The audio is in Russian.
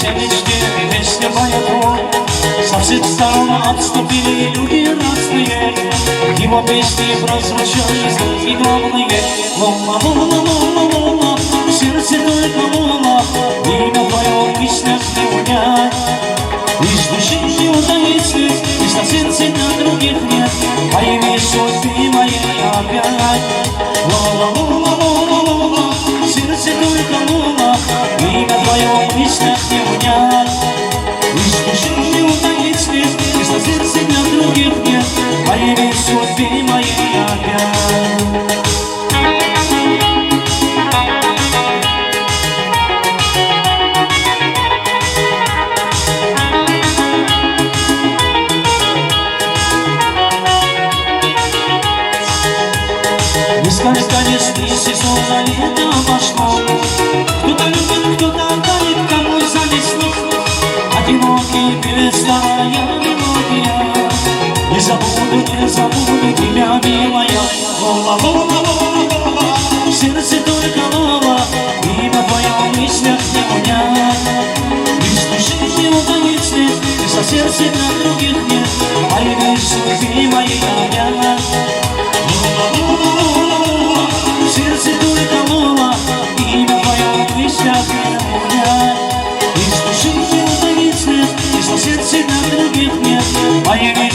все мечты, песня поет. Со всех сторон отступили люди разные, его песни прозвучали и главные. Лола, лола, лола, лола, в сердце только лола, имя твое в песнях не унять. Из души не удается, из на сердце на других нет, появи судьбы моей опять. Лола, лола, лола, лола, в сердце только лола, имя твое в песнях не унять. Из души не удается, из на сердце на других нет, появи судьбы моей опять. Бесконечный сезон на лето пошло. Кто-то любит, кто-то дарит, кому занесло. Одинокий певец, старая мелодия. Не забуду тебя, милая. Лола, лола, лола, лола, в сердце только лола, имя твое в мыслях не унять. Из души не удается, из на сердце на других нет, появи судьбы моей опять. Сердце только лола, имя твое в мыслях не унять. Из души не удается, из на сердце на других нет, появи